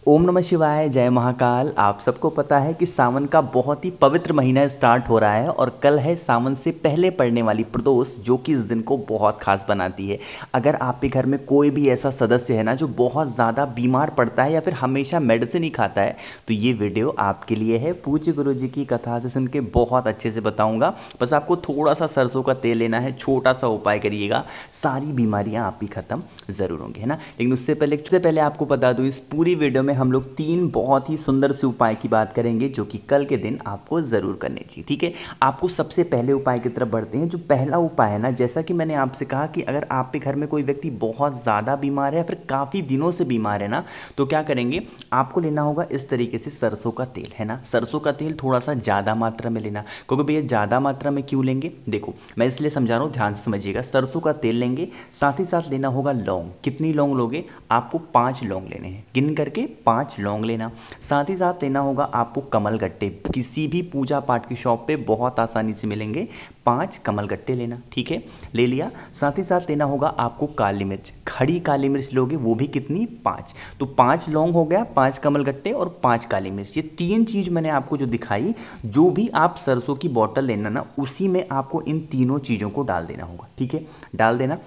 ओम नमः शिवाय, जय महाकाल। आप सबको पता है कि सावन का बहुत ही पवित्र महीना स्टार्ट हो रहा है और कल है सावन से पहले पड़ने वाली प्रदोष, जो कि इस दिन को बहुत खास बनाती है। अगर आपके घर में कोई भी ऐसा सदस्य है ना जो बहुत ज़्यादा बीमार पड़ता है या फिर हमेशा मेडिसिन ही खाता है, तो ये वीडियो आपके लिए है। पूज्य गुरु जी की कथा से सुन के बहुत अच्छे से बताऊँगा। बस आपको थोड़ा सा सरसों का तेल लेना है, छोटा सा उपाय करिएगा, सारी बीमारियाँ आपकी ख़त्म ज़रूर होंगी, है ना। लेकिन उससे पहले आपको बता दूँ, इस पूरी वीडियो में हम लोग 3 बहुत ही सुंदर से उपाय की बात करेंगे जो कि कल के दिन आपको ज़रूर करने चाहिए। ठीक है, आपको सबसे पहले उपाय की तरफ बढ़ते हैं। जो पहला उपाय है ना, जैसा कि मैंने आपसे कहा कि अगर आपके घर में कोई व्यक्ति बहुत ज़्यादा बीमार है या फिर काफ़ी दिनों से बीमार है ना, तो क्या करेंगे, आपको लेना होगा इस तरीके से सरसों का तेल, है ना। सरसों का तेल थोड़ा सा ज़्यादा मात्रा में लेना। क्योंकि भैया ज़्यादा मात्रा में क्यों लेंगे, देखो मैं इसलिए समझा रहा हूँ, ध्यान से समझिएगा। सरसों का तेल लेंगे, साथ ही साथ लेना होगा लौंग। कितनी लौंग लोगे, आपको 5 लौंग लेने हैं, गिन करके 5 लौंग लेना। साथ ही साथ लेना होगा आपको कमल गट्टे, किसी भी पूजा पाठ की शॉप पे बहुत आसानी से मिलेंगे। 5 कमल गट्टे लेना, ठीक है, ले लिया। साथ ही साथ लेना होगा आपको काली मिर्च, खड़ी काली मिर्च लोगे, वो भी कितनी, 5। तो 5 लौंग हो गया, 5 कमल गट्टे और 5 काली मिर्च। ये 3 चीज़ मैंने आपको जो दिखाई, जो भी आप सरसों की बॉटल लेना ना, उसी में आपको इन तीनों चीज़ों को डाल देना होगा। ठीक है, डाल देना।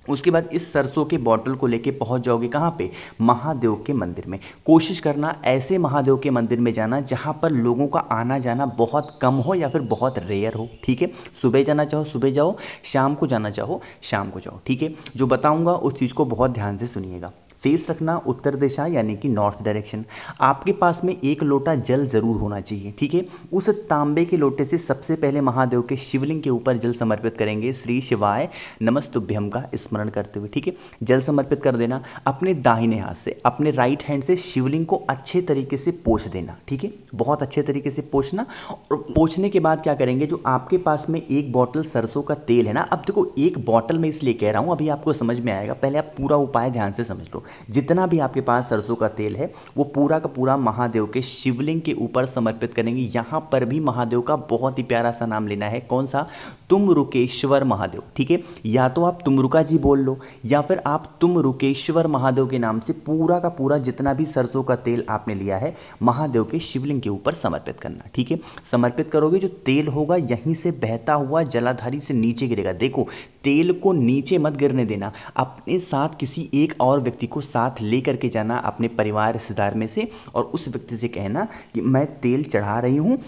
उसके बाद इस सरसों के बॉटल को लेके पहुंच जाओगे कहाँ पे, महादेव के मंदिर में। कोशिश करना ऐसे महादेव के मंदिर में जाना जहाँ पर लोगों का आना जाना बहुत कम हो या फिर बहुत रेयर हो। ठीक है, सुबह जाना चाहो सुबह जाओ, शाम को जाना चाहो शाम को जाओ। ठीक है, जो बताऊंगा उस चीज़ को बहुत ध्यान से सुनिएगा। फेस रखना उत्तर दिशा यानी कि नॉर्थ डायरेक्शन। आपके पास में 1 लोटा जल जरूर होना चाहिए। ठीक है, उस तांबे के लोटे से सबसे पहले महादेव के शिवलिंग के ऊपर जल समर्पित करेंगे, श्री शिवाय नमस्तुभ्यम का स्मरण करते हुए। ठीक है, जल समर्पित कर देना। अपने दाहिने हाथ से, अपने राइट हैंड से शिवलिंग को अच्छे तरीके से पोंछ देना। ठीक है, बहुत अच्छे तरीके से पोंछना। और पोंछने के बाद क्या करेंगे, जो आपके पास में 1 बॉटल सरसों का तेल है ना, अब देखो 1 बॉटल में इसलिए कह रहा हूँ, अभी आपको समझ में आएगा, पहले आप पूरा उपाय ध्यान से समझ लो। जितना भी आपके पास सरसों का तेल है वो पूरा का पूरा महादेव के शिवलिंग के ऊपर समर्पित करेंगे। यहाँ पर भी महादेव का बहुत ही प्यारा सा नाम लेना है। कौन सा, तुमरुकेश्वर महादेव। ठीक है, या तो आप तुमरुका जी बोल लो या फिर आप तुमरुकेश्वर महादेव के नाम से पूरा का पूरा जितना भी सरसों का तेल आपने लिया है महादेव के शिवलिंग के ऊपर समर्पित करना। ठीक है, समर्पित करोगे, जो तेल होगा यहीं से बहता हुआ जलाधारी से नीचे गिरेगा। देखो, तेल को नीचे मत गिरने देना, अपने साथ किसी एक और व्यक्ति को साथ लेकर के जाना, अपने परिवार रिश्तेदार में से, और उस व्यक्ति से कहना कि मैं तेल चढ़ा रही हूँ,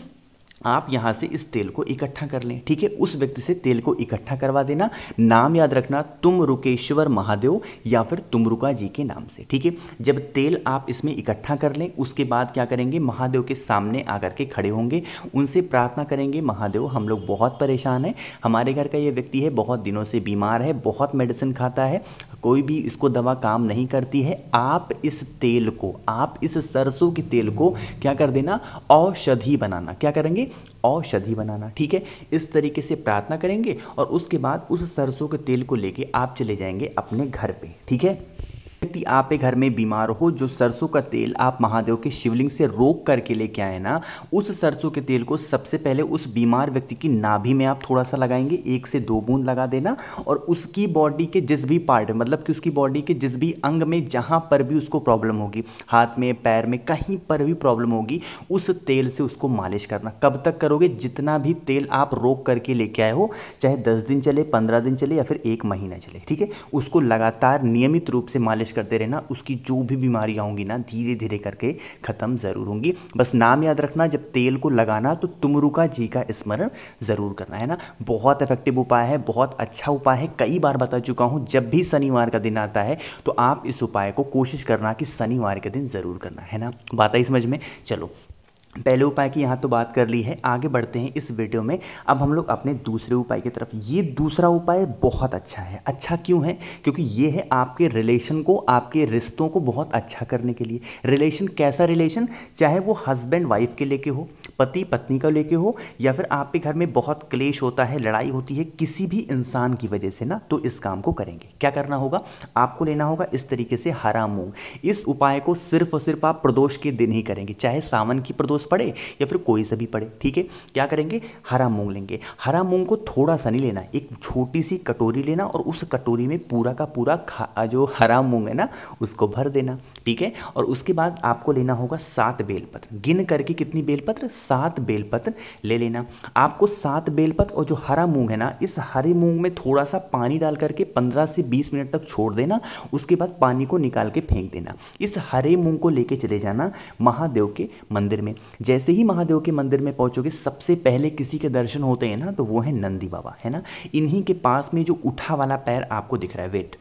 आप यहाँ से इस तेल को इकट्ठा कर लें। ठीक है, उस व्यक्ति से तेल को इकट्ठा करवा देना। नाम याद रखना, तुमरुकेश्वर महादेव या फिर तुमरुका जी के नाम से। ठीक है, जब तेल आप इसमें इकट्ठा कर लें, उसके बाद क्या करेंगे, महादेव के सामने आकर के खड़े होंगे, उनसे प्रार्थना करेंगे, महादेव हम लोग बहुत परेशान हैं, हमारे घर का ये व्यक्ति है बहुत दिनों से बीमार है, बहुत मेडिसिन खाता है, कोई भी इसको दवा काम नहीं करती है, आप इस तेल को, आप इस सरसों के तेल को क्या कर देना, औषधि बनाना। क्या करेंगे, औषधि बनाना। ठीक है, इस तरीके से प्रार्थना करेंगे और उसके बाद उस सरसों के तेल को लेके आप चले जाएंगे अपने घर पे। ठीक है, यदि आप एक घर में बीमार हो, जो सरसों का तेल आप महादेव के शिवलिंग से रोक करके लेके आए ना, उस सरसों के तेल को सबसे पहले उस बीमार व्यक्ति की नाभि में आप थोड़ा सा लगाएंगे, 1 से 2 बूंद लगा देना, और उसकी बॉडी के जिस भी पार्ट, मतलब कि उसकी बॉडी के जिस भी अंग में जहां पर भी उसको प्रॉब्लम होगी, हाथ में पैर में कहीं पर भी प्रॉब्लम होगी, उस तेल से उसको मालिश करना। कब तक करोगे, जितना भी तेल आप रोक करके लेके आए हो, चाहे 10 दिन चले, 15 दिन चले या फिर 1 महीना चले। ठीक है, उसको लगातार नियमित रूप से मालिश करते रहना। उसकी जो भी बीमारियां होंगी ना, धीरे धीरे करके खत्म जरूर होंगी। बस नाम याद रखना, जब तेल को लगाना तो तुमरुका जी का स्मरण जरूर करना, है ना। बहुत इफेक्टिव उपाय है, बहुत अच्छा उपाय है, कई बार बता चुका हूं। जब भी शनिवार का दिन आता है तो आप इस उपाय को कोशिश करना कि शनिवार के दिन जरूर करना, है ना। बात आई समझ में। चलो, पहले उपाय की यहाँ तो बात कर ली है, आगे बढ़ते हैं इस वीडियो में। अब हम लोग अपने दूसरे उपाय की तरफ। ये दूसरा उपाय बहुत अच्छा है। अच्छा क्यों है, क्योंकि ये है आपके रिलेशन को, आपके रिश्तों को बहुत अच्छा करने के लिए। रिलेशन कैसा रिलेशन, चाहे वो हस्बैंड वाइफ के लेके हो, पति पत्नी का लेके हो, या फिर आपके घर में बहुत क्लेश होता है, लड़ाई होती है किसी भी इंसान की वजह से ना, तो इस काम को करेंगे। क्या करना होगा, आपको लेना होगा इस तरीके से हरा मूंग। इस उपाय को सिर्फ और सिर्फ आप प्रदोष के दिन ही करेंगे, चाहे सावन की प्रदोष प्रदोष पड़े या फिर कोई सा भी पड़े, ठीक है। क्या करेंगे, हरा मूंग लेंगे। हरा मूंग को थोड़ा सा नहीं लेना, एक छोटी सी कटोरी लेना और उस कटोरी में पूरा का पूरा जो हरा मूंग है ना उसको भर देना, ठीक है। और उसके बाद आपको लेना होगा 7 बेलपत्र, गिन करके कितनी बेलपत्र, 7 बेलपत्र ले लेना। आपको 7 बेलपत्र और जो हरा मूंग है ना, इस हरे मूंग में थोड़ा सा पानी डाल करके 15 से 20 मिनट तक छोड़ देना, उसके बाद पानी को निकाल के फेंक देना। इस हरे मूंग को लेके चले जाना महादेव के मंदिर में। जैसे ही महादेव के मंदिर में पहुंचोगे, सबसे पहले किसी के दर्शन होते हैं ना तो वो है नंदी बाबा, है ना। इन्हीं के पास में जो उठा वाला पैर आपको दिख रहा है, वेट,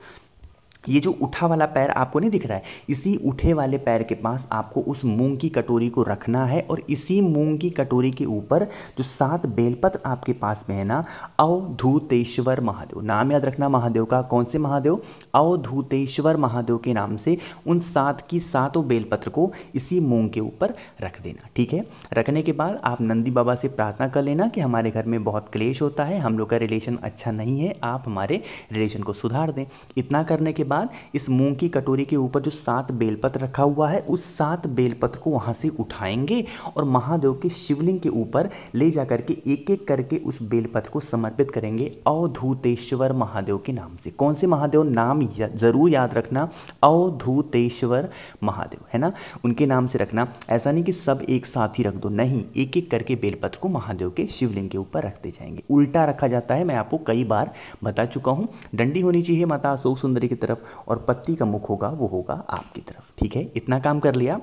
ये जो उठा वाला पैर आपको नहीं दिख रहा है, इसी उठे वाले पैर के पास आपको उस मूंग की कटोरी को रखना है और इसी मूंग की कटोरी के ऊपर जो 7 बेलपत्र आपके पास में है ना, अवधूतेश्वर महादेव, नाम याद रखना महादेव का, कौन से महादेव, अवधूतेश्वर महादेव के नाम से उन 7 की 7 बेलपत्र को इसी मूंग के ऊपर रख देना, ठीक है। रखने के बाद आप नंदी बाबा से प्रार्थना कर लेना कि हमारे घर में बहुत क्लेश होता है, हम लोग का रिलेशन अच्छा नहीं है, आप हमारे रिलेशन को सुधार दें। इतना करने के बाद इस मूंग की कटोरी के ऊपर जो 7 बेलपत्र रखा हुआ है, उस 7 बेलपत्र को वहां से उठाएंगे और महादेव के शिवलिंग के ऊपर ले जाकर के एक एक करके उस बेलपत्र को समर्पित करेंगे अवधूतेश्वर महादेव के नाम से। कौन से महादेव, नाम जरूर याद रखना, अवधूतेश्वर महादेव, है ना, उनके नाम से रखना। ऐसा नहीं कि सब एक साथ ही रख दो, नहीं, एक एक करके बेलपत्र को महादेव के शिवलिंग के ऊपर रखते जाएंगे। उल्टा रखा जाता है, मैं आपको कई बार बता चुका हूं। डंडी होनी चाहिए माता अशोक सुंदरी की तरफ और पत्ती का मुख होगा वो होगा आपकी तरफ, ठीक है। इतना काम कर लिया।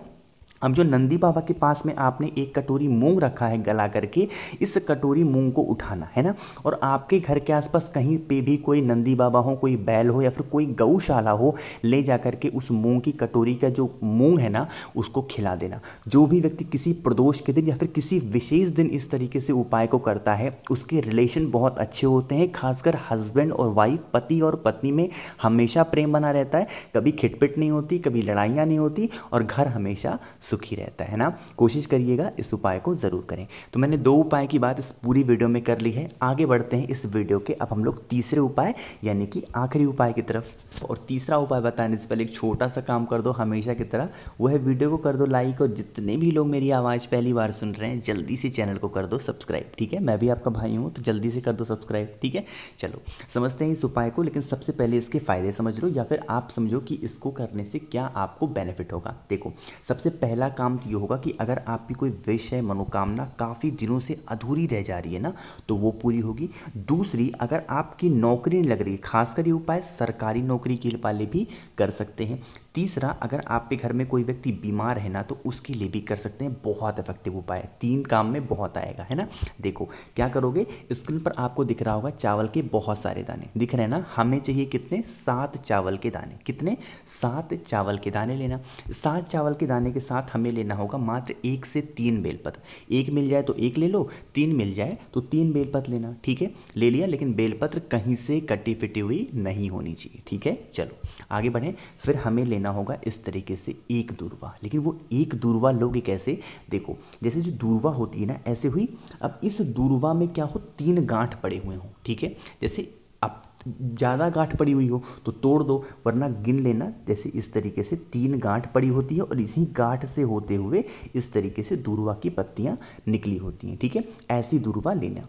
अब जो नंदी बाबा के पास में आपने एक कटोरी मूंग रखा है गला करके, इस कटोरी मूंग को उठाना है ना, और आपके घर के आसपास कहीं पे भी कोई नंदी बाबा हो, कोई बैल हो या फिर कोई गौशाला हो, ले जा करके उस मूंग की कटोरी का जो मूंग है ना उसको खिला देना। जो भी व्यक्ति किसी प्रदोष के दिन या फिर किसी विशेष दिन इस तरीके से उपाय को करता है, उसके रिलेशन बहुत अच्छे होते हैं। खासकर हस्बैंड और वाइफ, पति और पत्नी में हमेशा प्रेम बना रहता है, कभी खिटपिट नहीं होती, कभी लड़ाइयाँ नहीं होती और घर हमेशा सुखी रहता है ना। कोशिश करिएगा, इस उपाय को जरूर करें। तो मैंने 2 उपाय की बात इस पूरी वीडियो में कर ली है। आगे बढ़ते हैं इस वीडियो के, अब हम लोग तीसरे उपाय यानी कि आखिरी उपाय की तरफ। और तीसरा उपाय बताने से पहले एक छोटा सा काम कर दो हमेशा की तरह, वो है वीडियो को कर दो लाइक, और जितने भी लोग मेरी आवाज़ पहली बार सुन रहे हैं जल्दी से चैनल को कर दो सब्सक्राइब, ठीक है। मैं भी आपका भाई हूँ तो जल्दी से कर दो सब्सक्राइब, ठीक है। चलो समझते हैं इस उपाय को, लेकिन सबसे पहले इसके फायदे समझ लो या फिर आप समझो कि इसको करने से क्या आपको बेनिफिट होगा। देखो, सबसे पहला काम तो ये होगा कि अगर आपकी कोई विश है, मनोकामना काफ़ी दिनों से अधूरी रह जा रही है ना, तो वो पूरी होगी। दूसरी, अगर आपकी नौकरी नहीं लग रही, खासकर ये उपाय सरकारी नौकरी के वाले भी कर सकते हैं। तीसरा, अगर आपके घर में कोई व्यक्ति बीमार है ना तो उसके लिए भी कर सकते हैं। बहुत इफेक्टिव उपाय है, 3 काम में बहुत आएगा, है ना। देखो क्या करोगे, स्क्रीन पर आपको दिख रहा होगा चावल के बहुत सारे दाने दिख रहे हैं ना। हमें चाहिए कितने, 7 चावल के दाने। कितने, 7 चावल के दाने लेना। 7 चावल के दाने के साथ हमें लेना होगा मात्र 1 से 3 बेलपत्र। 1 मिल जाए तो 1 ले लो, 3 मिल जाए तो 3 बेलपत्र लेना, ठीक है। ले लिया, लेकिन बेलपत्र कहीं से कटी फिटी हुई नहीं होनी चाहिए, ठीक है। चलो आगे बढ़ें। फिर हमें लेना होगा इस तरीके से 1 दूर्वा, लेकिन वो 1 दूर्वा लोगे कैसे, देखो जैसे जो दूर्वा होती है ना ऐसे हुई। अब इस दूर्वा में क्या हो, 3 गांठ पड़े हुए हों, ठीक है। जैसे अब ज़्यादा गांठ पड़ी हुई हो तो तोड़ दो, वरना गिन लेना। जैसे इस तरीके से 3 गांठ पड़ी होती है और इसी गांठ से होते हुए इस तरीके से दूर्वा की पत्तियां निकली होती हैं, ठीक है। ऐसी दूर्वा लेना।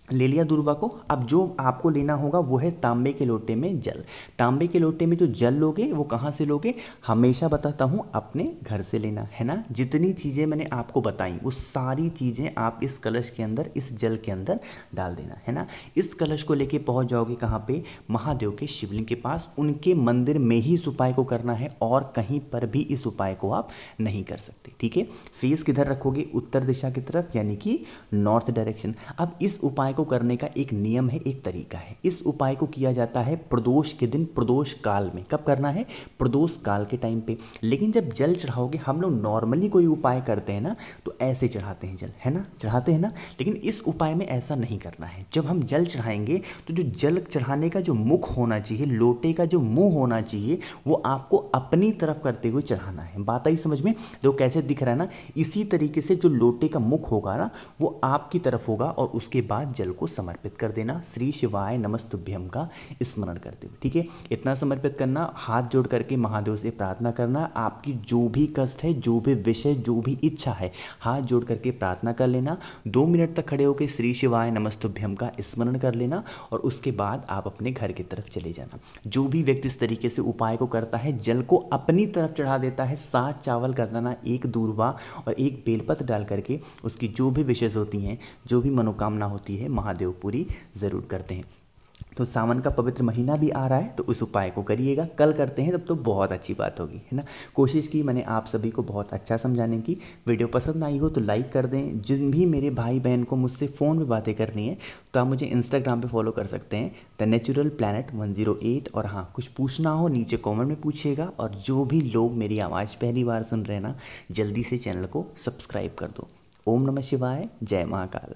ले लिया दूर्वा को। अब जो आपको लेना होगा वो है तांबे के लोटे में जल। तांबे के लोटे में जो जल लोगे वो कहाँ से लोगे, हमेशा बताता हूँ अपने घर से लेना, है ना। जितनी चीज़ें मैंने आपको बताई वो सारी चीज़ें आप इस कलश के अंदर, इस जल के अंदर डाल देना, है ना। इस कलश को लेके पहुँच जाओगे कहाँ पे, महादेव के शिवलिंग के पास। उनके मंदिर में ही इस उपाय को करना है और कहीं पर भी इस उपाय को आप नहीं कर सकते, ठीक है। फेस किधर रखोगे, उत्तर दिशा की तरफ, यानी कि नॉर्थ डायरेक्शन। अब इस उपाय को करने का एक नियम है, एक तरीका है। इस उपाय को किया जाता है प्रदोष के दिन, प्रदोष काल में। कब करना है, प्रदोष काल के टाइम पे। लेकिन जब जल चढ़ाओगे, हम लोग नॉर्मली कोई उपाय करते हैं ना तो ऐसे चढ़ाते हैं जल, है ना, चढ़ाते हैं ना। लेकिन इस उपाय में ऐसा नहीं करना है। जब हम जल चढ़ाएंगे तो जो जल चढ़ाने का जो मुख होना चाहिए, लोटे का जो मुंह होना चाहिए, वो आपको अपनी तरफ करते हुए चढ़ाना है। बात आई समझ में, तो कैसे दिख रहा है ना, इसी तरीके से जो लोटे का मुख होगा ना वो आपकी तरफ होगा और उसके बाद जल जल को समर्पित कर देना, श्री शिवाय नमस्तुभ्यम का स्मरण करते हुए। ठीक है, इतना समर्पित करना, हाथ जोड़ करके महादेव से प्रार्थना करना, आपकी जो भी कष्ट है, जो भी विषय, जो भी इच्छा है, हाथ जोड़ करके प्रार्थना कर लेना। 2 मिनट तक खड़े होकर श्री शिवाय नमस्तुभ्यम का स्मरण कर लेना और उसके बाद आप अपने घर की तरफ चले जाना। जो भी व्यक्ति इस तरीके से उपाय को करता है, जल को अपनी तरफ चढ़ा देता है, 7 चावल कर देना, 1 दूर्वा और 1 बेलपत्र डाल करके उसकी जो भी विशेष होती हैं, जो भी मनोकामना होती है, महादेव पूरी ज़रूर करते हैं। तो सावन का पवित्र महीना भी आ रहा है, तो उस उपाय को करिएगा, कल करते हैं तब तो बहुत अच्छी बात होगी, है ना। कोशिश की मैंने आप सभी को बहुत अच्छा समझाने की। वीडियो पसंद आई हो तो लाइक कर दें। जिन भी मेरे भाई बहन को मुझसे फ़ोन पे बातें करनी है तो आप मुझे इंस्टाग्राम पे फॉलो कर सकते हैं, द नेचुरल प्लैनेट 108। और हाँ, कुछ पूछना हो नीचे कॉमेंट में पूछिएगा। और जो भी लोग मेरी आवाज़ पहली बार सुन रहे हैं ना, जल्दी से चैनल को सब्सक्राइब कर दो। ओम नमः शिवाय, जय महाकाल।